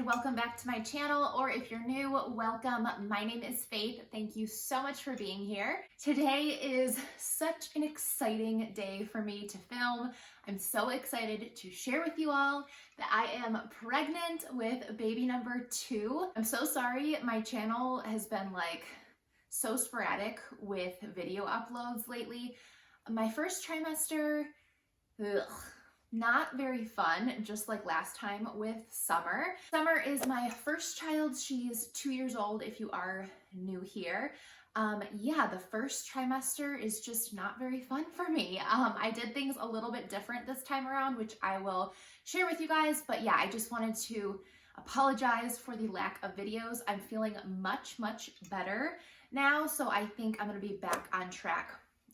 welcome back to my channel, or if you're new, welcome. My name is Faith. Thank you so much for being here. Today is such an exciting day for me to film. I'm so excited to share with you all that I am pregnant with baby number 2. I'm so sorry, my channel has been so sporadic with video uploads lately. My first trimester, not very fun, just like last time with Summer. Summer is my first child. She's 2 years old if you are new here. Yeah, the first trimester is just not very fun for me. I did things a little bit different this time around, which I will share with you guys. But yeah, I just wanted to apologize for the lack of videos. I'm feeling much better now, so I think I'm gonna be back on track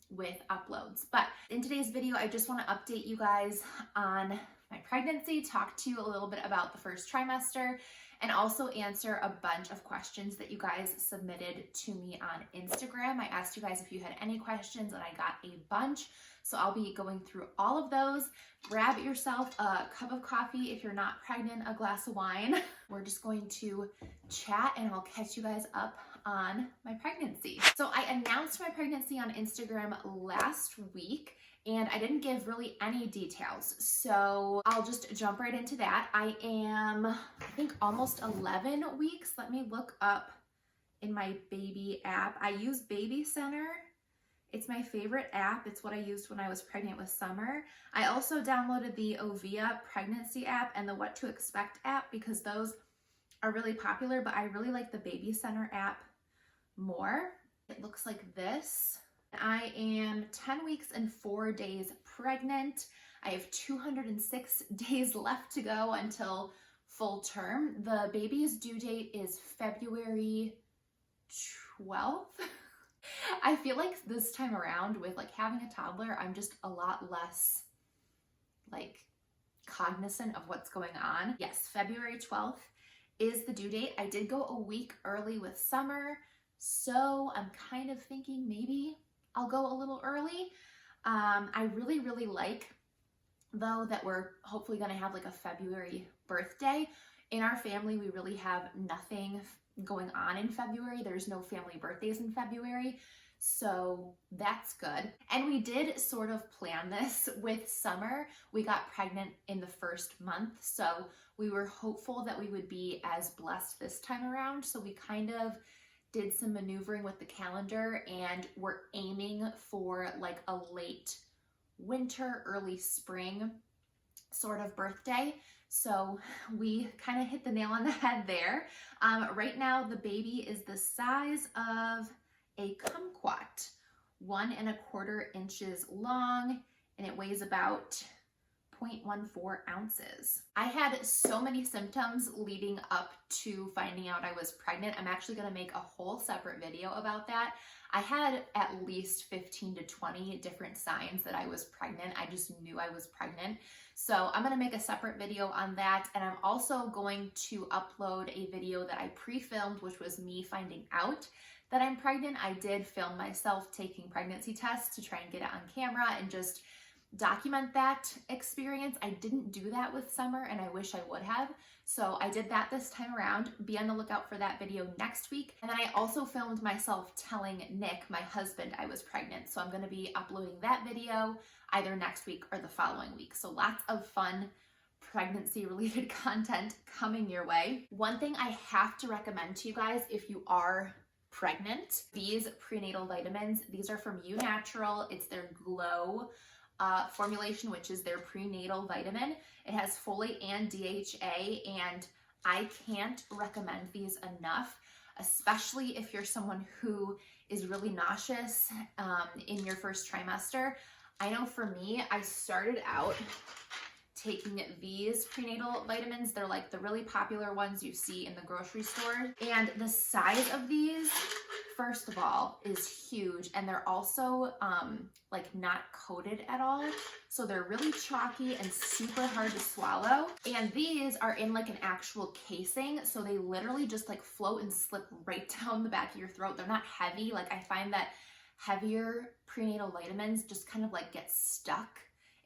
with uploads. But in today's video, I just want to update you guys on my pregnancy, talk to you a little bit about the first trimester, and also answer a bunch of questions that you guys submitted to me on Instagram. I asked you guys if you had any questions and I got a bunch. So I'll be going through all of those. Grab yourself a cup of coffee if you're not pregnant, a glass of wine. We're just going to chat and I'll catch you guys up on my pregnancy. So I announced my pregnancy on Instagram last week and I didn't give really any details. So I'll just jump right into that. I am, I think, almost 11 weeks. Let me look up in my baby app. I use Baby Center. It's my favorite app. It's what I used when I was pregnant with Summer. I also downloaded the Ovia pregnancy app and the What to Expect app because those are really popular, but I really like the Baby Center app more. It looks like this. I am 10 weeks and 4 days pregnant. I have 206 days left to go until full term. The baby's due date is February 12th. I feel like this time around with having a toddler, I'm just a lot less cognizant of what's going on. Yes, February 12th is the due date. I did go a week early with Summer, so I'm kind of thinking maybe I'll go a little early. I really like, though, that we're hopefully gonna have a February birthday. In our family, we really have nothing going on in February. There's no family birthdays in February, so that's good. And we did sort of plan this with Summer. We got pregnant in the first month, so we were hopeful that we would be as blessed this time around. So we kind of did some maneuvering with the calendar and we're aiming for a late winter, early spring sort of birthday. So we kind of hit the nail on the head there. Right now, the baby is the size of a kumquat, 1¼ inches long, and it weighs about 0.14 ounces. I had so many symptoms leading up to finding out I was pregnant. I'm actually gonna make a whole separate video about that. I had at least 15 to 20 different signs that I was pregnant. I just knew I was pregnant. So I'm gonna make a separate video on that. And I'm also going to upload a video that I pre-filmed, which was me finding out that I'm pregnant. I did film myself taking pregnancy tests to try and get it on camera and just document that experience. I didn't do that with Summer and I wish I would have. So I did that this time around. Be on the lookout for that video next week. And then I also filmed myself telling Nick, my husband, I was pregnant. So I'm gonna be uploading that video either next week or the following week. So lots of fun pregnancy related content coming your way. One thing I have to recommend to you guys if you are pregnant, these prenatal vitamins, these are from You Natural. It's their Glow formulation, which is their prenatal vitamin. It has folate and DHA, and I can't recommend these enough, especially if you're someone who is really nauseous in your first trimester. I know for me, I started out taking these prenatal vitamins. They're the really popular ones you see in the grocery store. And the size of these, first of all, is huge. And they're also not coated at all. So they're really chalky and super hard to swallow. And these are in an actual casing. So they literally just float and slip right down the back of your throat. They're not heavy. I find that heavier prenatal vitamins just kind of get stuck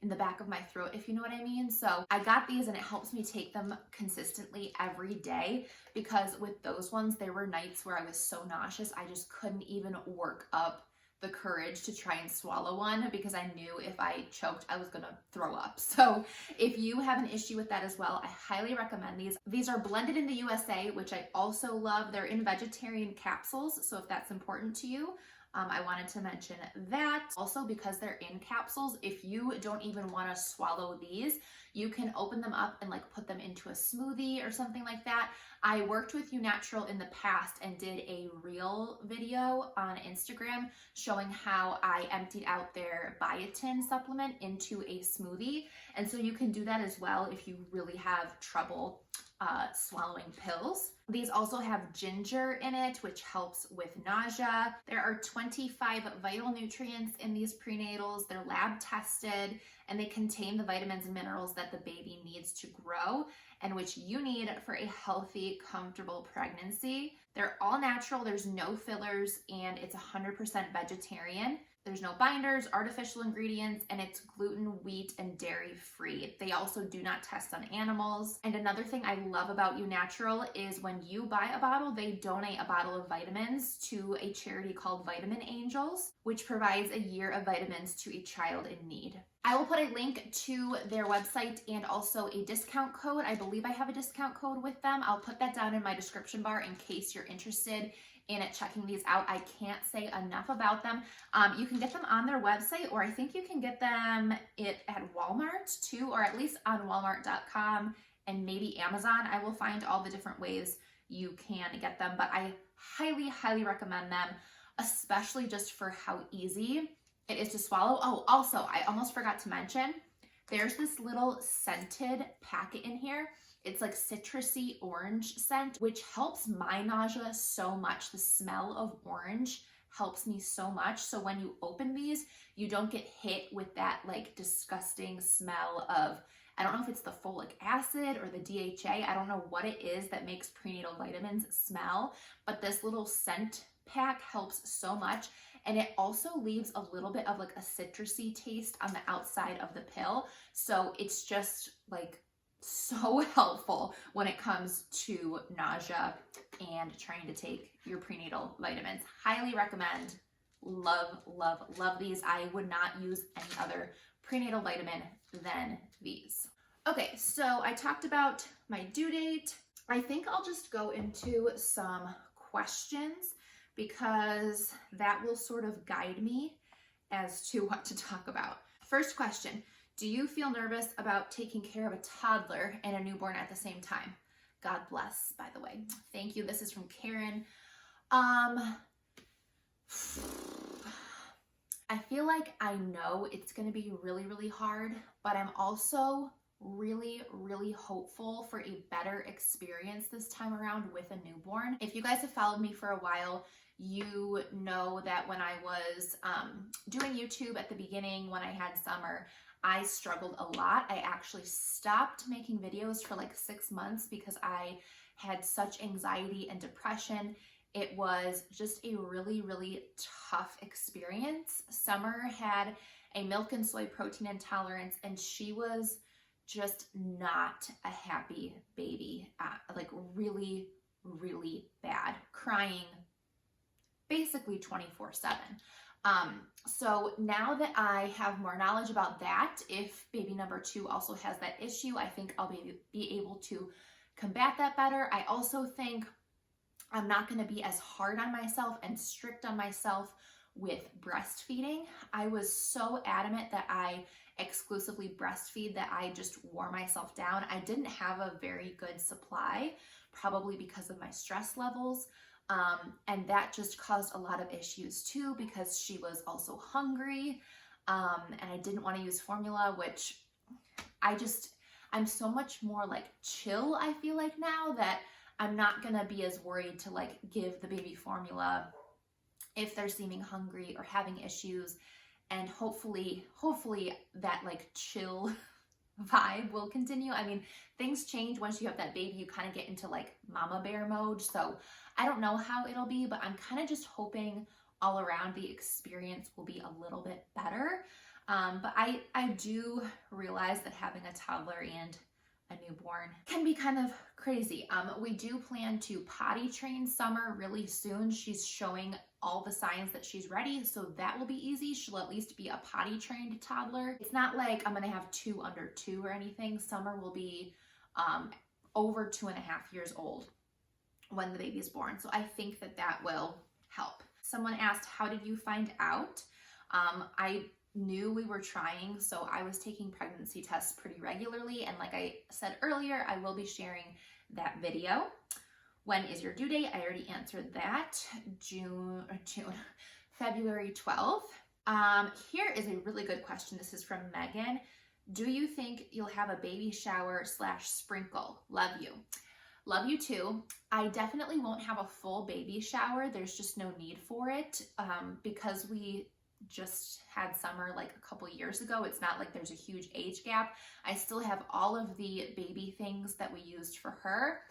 in the back of my throat, if you know what I mean. So I got these and it helps me take them consistently every day, because with those ones, there were nights where I was so nauseous, I just couldn't even work up the courage to try and swallow one, because I knew if I choked, I was gonna throw up. So if you have an issue with that as well, I highly recommend these. These are blended in the USA, which I also love. They're in vegetarian capsules, so if that's important to you, I wanted to mention that. Also, because they're in capsules, if you don't even want to swallow these, you can open them up and like put them into a smoothie or something like that. I worked with You Natural in the past and did a reel video on Instagram showing how I emptied out their biotin supplement into a smoothie. And so you can do that as well if you really have trouble swallowing pills. These also have ginger in it, which helps with nausea. There are 25 vital nutrients in these prenatals. They're lab tested and they contain the vitamins and minerals that the baby needs to grow and which you need for a healthy, comfortable pregnancy. They're all natural, there's no fillers, and it's 100% vegetarian. There's no binders, artificial ingredients, and it's gluten, wheat, and dairy free. They also do not test on animals. And another thing I love about You Natural is when you buy a bottle, they donate a bottle of vitamins to a charity called Vitamin Angels, which provides a year of vitamins to a child in need. I will put a link to their website and also a discount code. I believe I have a discount code with them. I'll put that down in my description bar in case you're interested in checking these out. I can't say enough about them. You can get them on their website, or I think you can get them at Walmart too, or at least on walmart.com and maybe Amazon. I will find all the different ways you can get them, but I highly, highly recommend them, especially just for how easy it is to swallow. Oh, also, I almost forgot to mention, there's this little scented packet in here. It's like citrusy orange scent, which helps my nausea so much. The smell of orange helps me so much. So when you open these, you don't get hit with that like disgusting smell of, I don't know if it's the folic acid or the DHA. I don't know what it is that makes prenatal vitamins smell, but this little scent pack helps so much. And it also leaves a little bit of like a citrusy taste on the outside of the pill. So it's just like so helpful when it comes to nausea and trying to take your prenatal vitamins. Highly recommend. Love, love, love these. I would not use any other prenatal vitamin than these. Okay, so I talked about my due date. I think I'll just go into some questions because that will sort of guide me as to what to talk about. First question. Do you feel nervous about taking care of a toddler and a newborn at the same time? God bless, by the way. Thank you. This is from Karen. I feel like I know it's going to be really, really hard, but I'm also really, really hopeful for a better experience this time around with a newborn. If you guys have followed me for a while, you know that when I was doing YouTube at the beginning, when I had Summer, I struggled a lot. I actually stopped making videos for like 6 months because I had such anxiety and depression. It was just a really, really tough experience. Summer had a milk and soy protein intolerance, and she was just not a happy baby, like really, really bad, crying basically 24/7. So now that I have more knowledge about that, if baby number 2 also has that issue, I think I'll be able to combat that better. I also think I'm not going to be as hard on myself and strict on myself with breastfeeding. I was so adamant that I exclusively breastfeed that I just wore myself down. I didn't have a very good supply, probably because of my stress levels. And that just caused a lot of issues too, because she was also hungry. And I didn't want to use formula, which I'm so much more like chill, I feel like now, that I'm not going to be as worried to like give the baby formula if they're seeming hungry or having issues. And hopefully that like chill vibe will continue. I mean, things change once you have that baby. You kind of get into like mama bear mode. So I don't know how it'll be, but I'm kind of just hoping all around the experience will be a little bit better. But I do realize that having a toddler and a newborn can be kind of crazy. We do plan to potty train Summer really soon. She's showing all the signs that she's ready, so that will be easy. She'll at least be a potty trained toddler. It's not like I'm gonna have 2 under 2 or anything. Summer will be over 2.5 years old when the baby is born. So I think that that will help. Someone asked, how did you find out? I knew we were trying, so I was taking pregnancy tests pretty regularly, and like I said earlier, I will be sharing that video. When is your due date? I already answered that. February 12th. Here is a really good question. This is from Megan. Do you think you'll have a baby shower / sprinkle? Love you. Love you too. I definitely won't have a full baby shower. There's just no need for it because we just had Summer like a couple years ago. It's not like there's a huge age gap. I still have all of the baby things that we used for her.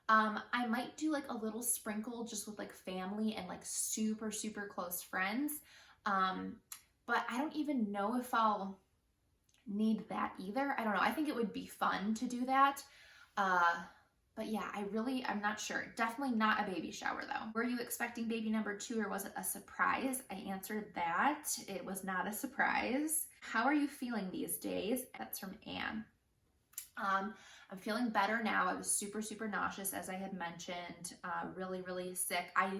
I might do like a little sprinkle just with like family and like super, super close friends. But I don't even know if I'll need that either. I don't know. I think it would be fun to do that. But yeah, I'm not sure. Definitely not a baby shower though. Were you expecting baby number 2 or was it a surprise? I answered that. It was not a surprise. How are you feeling these days? That's from Anne. I'm feeling better now. I was super, super nauseous, as I had mentioned, really, really sick. I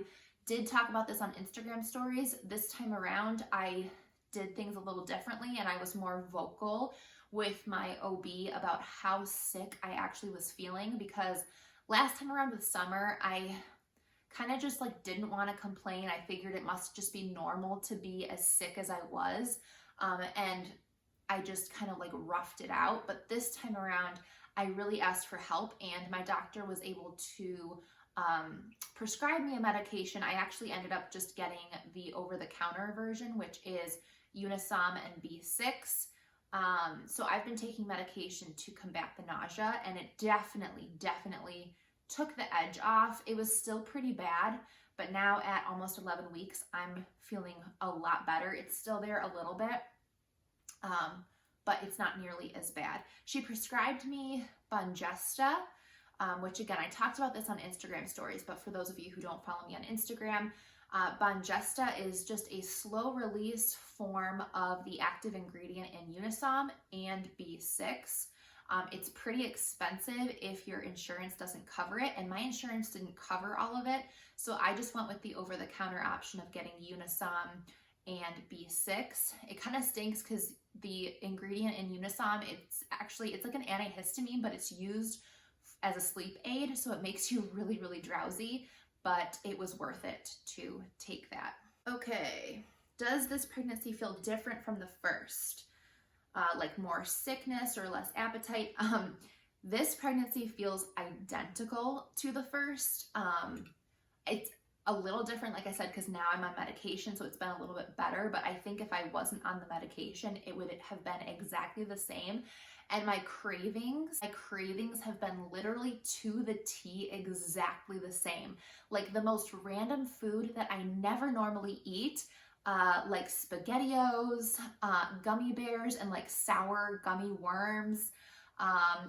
did talk about this on Instagram stories. This time around, I did things a little differently and I was more vocal with my OB about how sick I actually was feeling, because last time around with Summer, I kind of just like didn't want to complain. I figured it must just be normal to be as sick as I was. And I just kind of like roughed it out. But this time around, I really asked for help and my doctor was able to prescribe me a medication. I actually ended up just getting the over-the-counter version, which is Unisom and B6. So I've been taking medication to combat the nausea and it definitely took the edge off. It was still pretty bad, but now at almost 11 weeks, I'm feeling a lot better. It's still there a little bit, but it's not nearly as bad. She prescribed me Bungesta, which again, I talked about this on Instagram stories, but for those of you who don't follow me on Instagram, Bungesta is just a slow release form of the active ingredient in Unisom and B6. It's pretty expensive if your insurance doesn't cover it, and my insurance didn't cover all of it, so I just went with the over-the-counter option of getting Unisom and B6. It kind of stinks because the ingredient in Unisom, it's like an antihistamine, but it's used as a sleep aid, so it makes you really, really drowsy. But it was worth it to take that. Okay, does this pregnancy feel different from the first? Like more sickness or less appetite? This pregnancy feels identical to the first. It's a little different, like I said, because now I'm on medication, so it's been a little bit better, but I think if I wasn't on the medication, it would have been exactly the same. And my cravings have been literally to the T exactly the same. Like the most random food that I never normally eat, like SpaghettiOs, gummy bears, and like sour gummy worms.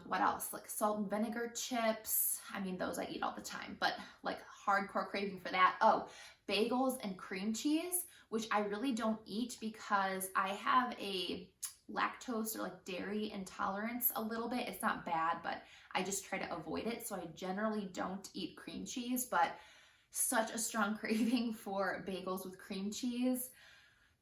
What else? Like salt and vinegar chips. I mean, those I eat all the time, but like hardcore craving for that. Oh, bagels and cream cheese, which I really don't eat because I have a lactose or like dairy intolerance a little bit. It's not bad, but I just try to avoid it. So I generally don't eat cream cheese, but such a strong craving for bagels with cream cheese.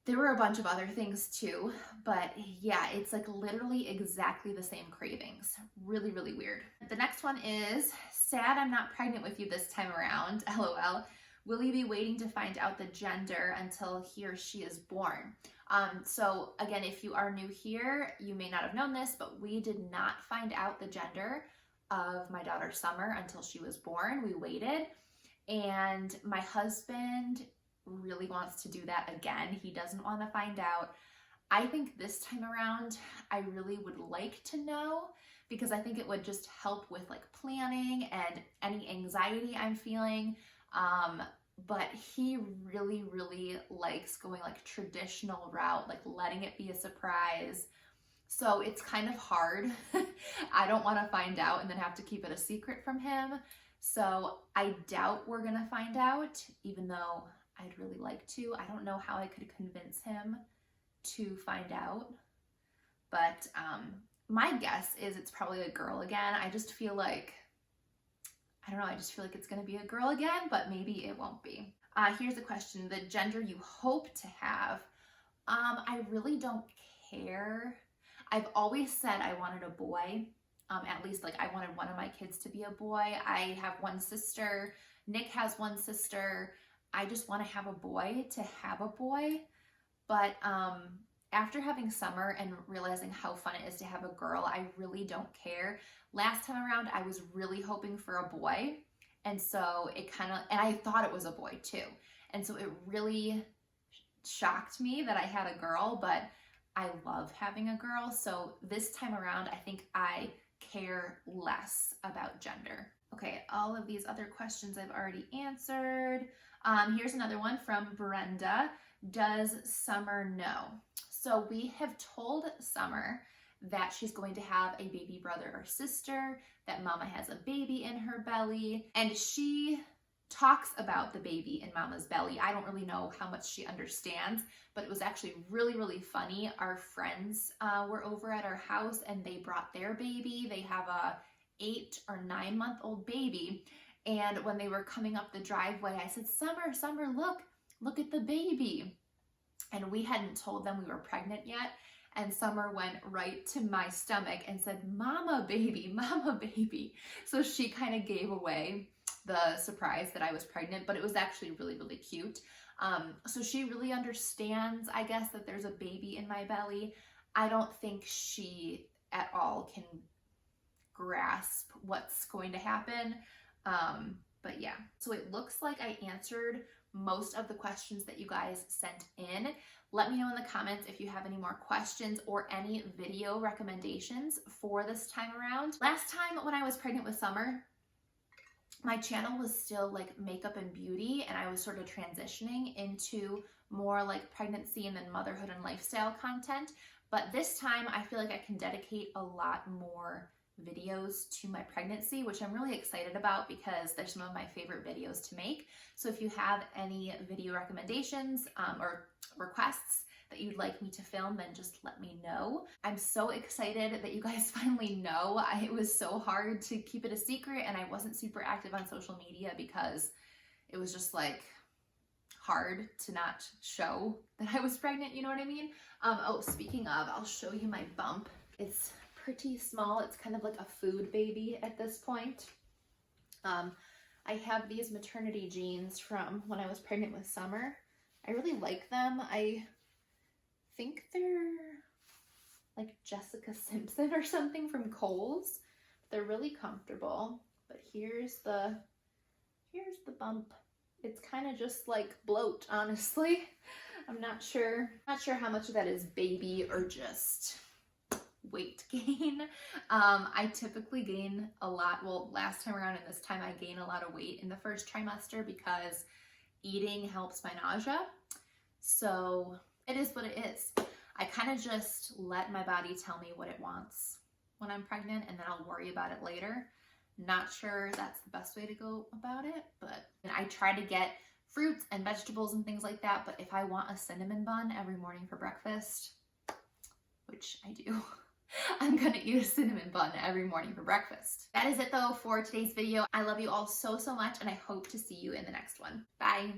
There were a bunch of other things too, but yeah, it's like literally exactly the same cravings. Really, really weird. The next one is, sad I'm not pregnant with you this time around, LOL. Will you be waiting to find out the gender until he or she is born? So again, if you are new here, you may not have known this, but we did not find out the gender of my daughter Summer until she was born. We waited, and my husband really wants to do that again. He doesn't want to find out. I think this time around, I really would like to know, because I think it would just help with like planning and any anxiety I'm feeling. but he really, really likes going like traditional route, like letting it be a surprise. So it's kind of hard. I don't want to find out and then have to keep it a secret from him. So I doubt we're gonna find out, even though I'd really like to. I don't know how I could convince him to find out, but my guess is it's probably a girl again. I just feel like, I don't know, I just feel like it's gonna be a girl again, but maybe it won't be. Here's a question: the gender you hope to have. I really don't care. I've always said I wanted a boy. At least like I wanted one of my kids to be a boy. I have one sister. Nick has one sister. I just want to have a boy to have a boy. But after having Summer and realizing how fun it is to have a girl, I really don't care. Last time around, I was really hoping for a boy. And so it kind of, and I thought it was a boy too. And so it really shocked me that I had a girl, but I love having a girl. So this time around, I think I care less about gender. Okay, all of these other questions I've already answered. Here's another one from Brenda. Does Summer know? So we have told Summer that she's going to have a baby brother or sister, that Mama has a baby in her belly, and she talks about the baby in Mama's belly. I don't really know how much she understands, but it was actually really, really funny. Our friends were over at our house and they brought their baby. They have a 8 or 9 month old baby. And when they were coming up the driveway, I said, Summer, look at the baby. And we hadn't told them we were pregnant yet. And Summer went right to my stomach and said, Mama baby. So she kind of gave away the surprise that I was pregnant, but it was actually really, really cute. So she really understands, I guess, that there's a baby in my belly. I don't think she at all can grasp what's going to happen. But yeah, so it looks like I answered most of the questions that you guys sent in. Let me know in the comments if you have any more questions or any video recommendations for this time around. Last time when I was pregnant with Summer, my channel was still like makeup and beauty, and I was sort of transitioning into more like pregnancy and then motherhood and lifestyle content. But this time I feel like I can dedicate a lot more videos to my pregnancy, which I'm really excited about because they're some of my favorite videos to make. So if you have any video recommendations or requests that you'd like me to film, then just let me know. I'm so excited that you guys finally know. It was so hard to keep it a secret, and I wasn't super active on social media because it was just like hard to not show that I was pregnant, you know what I mean? Oh, speaking of, I'll show you my bump. It's pretty small. It's kind of like a food baby at this point. I have these maternity jeans from when I was pregnant with Summer. I really like them. I think they're like Jessica Simpson or something from Kohl's. They're really comfortable. But here's the bump. It's kind of just like bloat, honestly. I'm not sure how much of that is baby or just weight gain. I typically gain a lot. Well, last time around and this time I gain a lot of weight in the first trimester because eating helps my nausea. So it is what it is. I kind of just let my body tell me what it wants when I'm pregnant, and then I'll worry about it later. Not sure that's the best way to go about it, but I try to get fruits and vegetables and things like that. But if I want a cinnamon bun every morning for breakfast, which I do, I'm gonna eat a cinnamon bun every morning for breakfast. That is it though for today's video. I love you all so much, and I hope to see you in the next one. Bye.